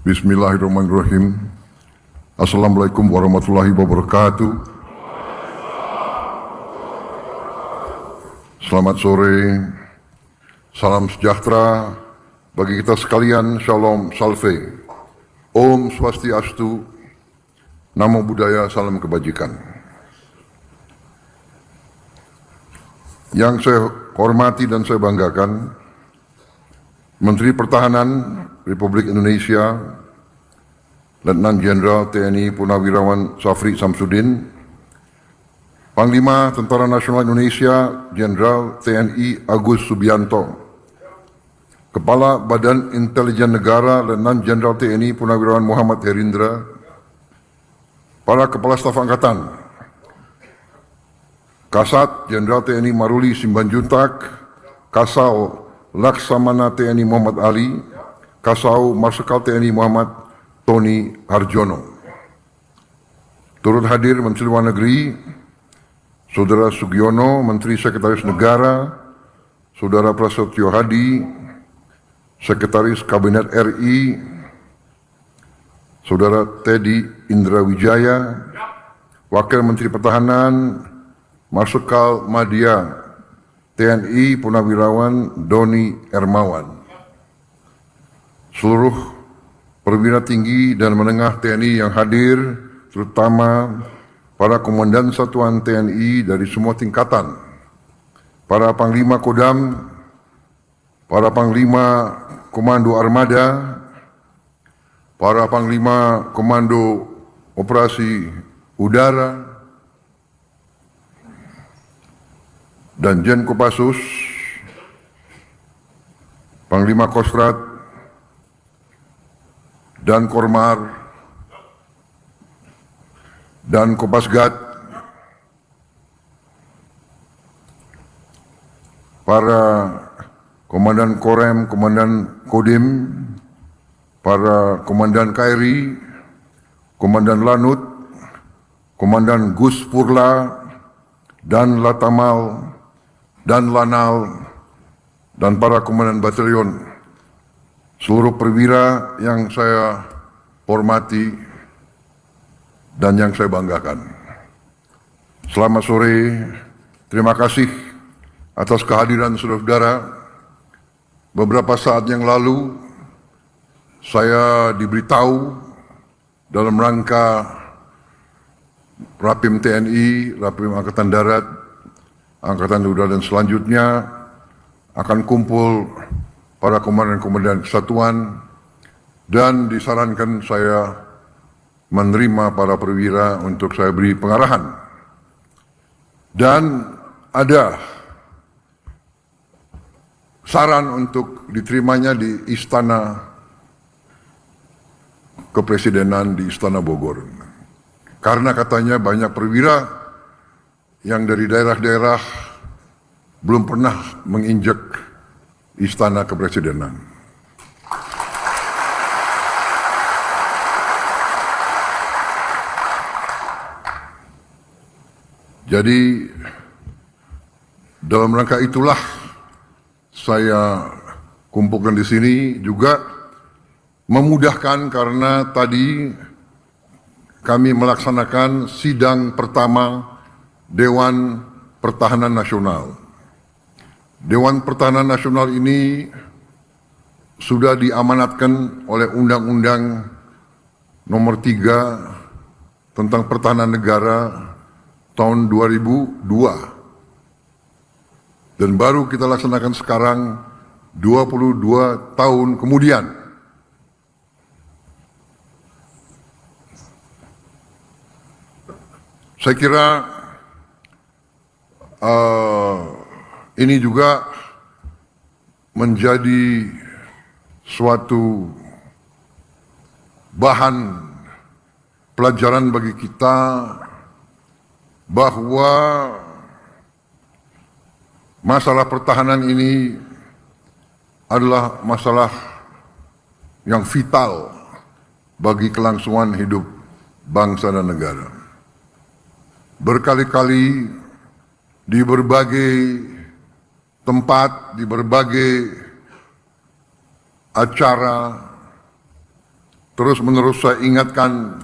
Bismillahirrahmanirrahim. Assalamualaikum warahmatullahi wabarakatuh. Selamat sore, salam sejahtera bagi kita sekalian, Shalom Salve, Om Swastiastu, Namo Buddhaya, salam kebajikan. Yang saya hormati dan saya banggakan, Menteri Pertahanan Republik Indonesia, Letnan Jenderal TNI Purnawirawan Syafri Samsudin, Panglima Tentara Nasional Indonesia Jenderal TNI Agus Subianto, Kepala Badan Intelijen Negara Letnan Jenderal TNI Purnawirawan Muhammad Herindra, para Kepala Staf Angkatan, Kasat Jenderal TNI Maruli Simbanjuntak, Kasau Laksamana TNI Muhammad Ali, Kasau Marsikal TNI Muhammad Tony Harjono. Turut hadir Menteri Luar Negeri, Saudara Sugiono, Menteri Sekretaris Negara, Saudara Prasetyo Hadi, Sekretaris Kabinet RI, Saudara Teddy Indra Wijaya, Wakil Menteri Pertahanan, Marsikal Madya TNI Purnawirawan Doni Ermawan, seluruh perwira tinggi dan menengah TNI yang hadir, terutama para komandan satuan TNI dari semua tingkatan, para panglima Kodam, para panglima Komando Armada, para panglima Komando Operasi Udara, dan Jen Kopassus, Panglima Kostrat, dan Kormar, dan Kopasgat, para Komandan Korem, Komandan Kodim, para Komandan KRI, Komandan Lanut, Komandan Gus Purla, dan Latamal, dan Lanal, dan para Komandan Batalion, seluruh perwira yang saya hormati dan yang saya banggakan. Selamat sore, terima kasih atas kehadiran saudara-saudara. Beberapa saat yang lalu saya diberitahu dalam rangka Rapim TNI, Rapim Angkatan Darat, Angkatan Udara dan selanjutnya akan kumpul para komandan-komandan kesatuan, dan disarankan saya menerima para perwira untuk saya beri pengarahan. Dan ada saran untuk diterimanya di Istana Kepresidenan di Istana Bogor. Karena katanya banyak perwira yang dari daerah-daerah belum pernah menginjak Istana Kepresidenan. Jadi dalam rangka itulah saya kumpulkan di sini, juga memudahkan karena tadi kami melaksanakan sidang pertama Dewan Pertahanan Nasional. Dewan Pertahanan Nasional ini sudah diamanatkan oleh Undang-Undang Nomor 3 tentang Pertahanan Negara tahun 2002. Dan baru kita laksanakan sekarang 22 tahun kemudian. Saya kira ini juga menjadi suatu bahan pelajaran bagi kita bahwa masalah pertahanan ini adalah masalah yang vital bagi kelangsungan hidup bangsa dan negara. Berkali-kali di berbagai tempat, di berbagai acara, terus-menerus saya ingatkan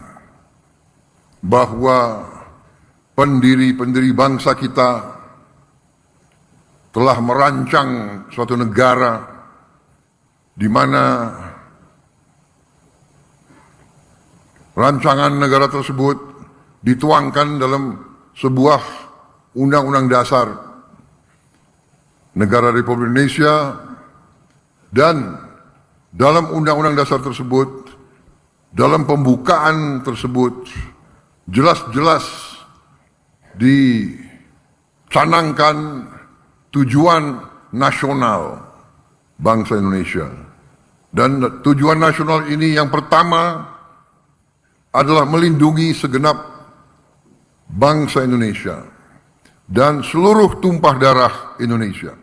bahwa pendiri-pendiri bangsa kita telah merancang suatu negara di mana rancangan negara tersebut dituangkan dalam sebuah undang-undang dasar negara Republik Indonesia, dan dalam undang-undang dasar tersebut, dalam pembukaan tersebut jelas-jelas dicanangkan tujuan nasional bangsa Indonesia. Dan tujuan nasional ini yang pertama adalah melindungi segenap bangsa Indonesia dan seluruh tumpah darah Indonesia.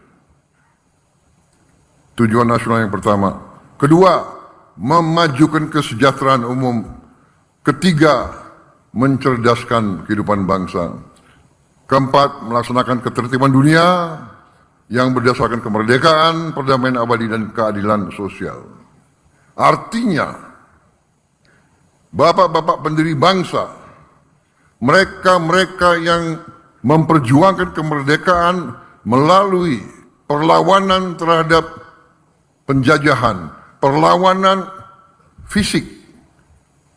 Tujuan nasional yang pertama. Kedua, memajukan kesejahteraan umum. Ketiga, mencerdaskan kehidupan bangsa. Keempat, melaksanakan ketertiban dunia yang berdasarkan kemerdekaan, perdamaian abadi, dan keadilan sosial. Artinya, bapak-bapak pendiri bangsa, mereka-mereka yang memperjuangkan kemerdekaan melalui perlawanan terhadap penjajahan, perlawanan fisik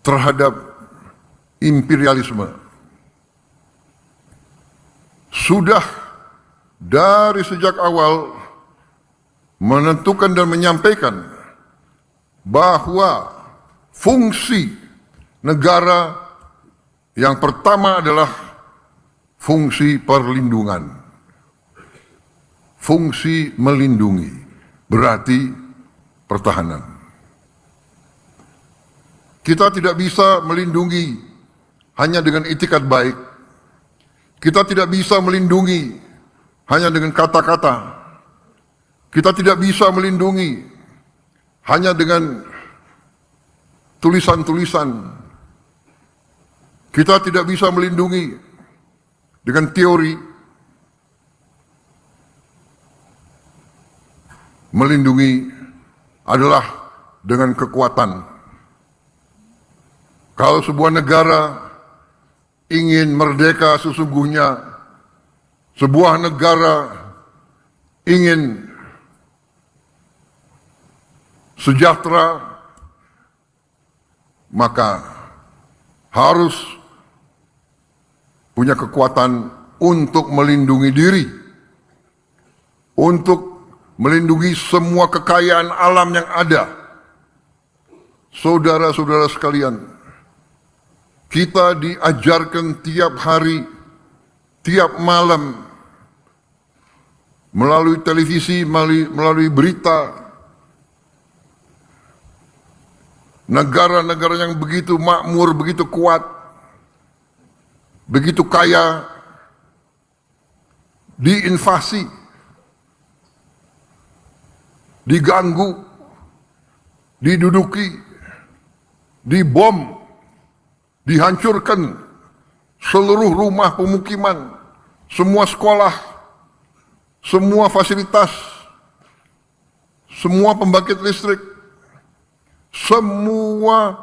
terhadap imperialisme, sudah dari sejak awal menentukan dan menyampaikan bahwa fungsi negara yang pertama adalah fungsi perlindungan, fungsi melindungi, berarti pertahanan. Kita tidak bisa melindungi hanya dengan itikat baik. Kita tidak bisa melindungi hanya dengan kata-kata. Kita tidak bisa melindungi hanya dengan tulisan-tulisan. Kita tidak bisa melindungi dengan teori. Melindungi adalah dengan kekuatan. Kalau sebuah negara ingin merdeka sesungguhnya, sebuah negara ingin sejahtera, maka harus punya kekuatan untuk melindungi diri, untuk melindungi semua kekayaan alam yang ada. Saudara-saudara sekalian, kita diajarkan tiap hari, tiap malam, melalui televisi, melalui berita, negara-negara yang begitu makmur, begitu kuat, begitu kaya, diinvasi, diganggu, diduduki, dibom, dihancurkan seluruh rumah pemukiman, semua sekolah, semua fasilitas, semua pembangkit listrik, semua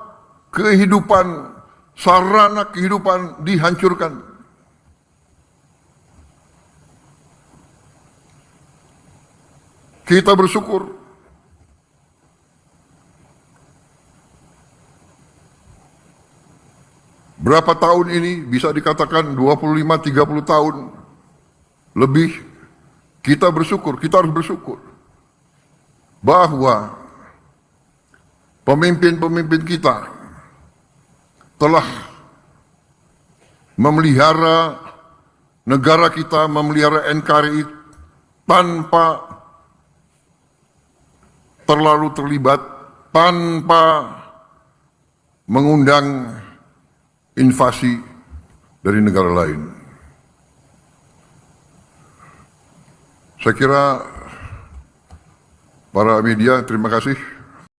kehidupan, sarana kehidupan dihancurkan. Kita bersyukur berapa tahun ini, bisa dikatakan 25-30 tahun lebih, kita bersyukur, kita harus bersyukur bahwa pemimpin-pemimpin kita telah memelihara negara kita, memelihara NKRI tanpa terlalu terlibat, tanpa mengundang invasi dari negara lain. Saya kira para media, terima kasih.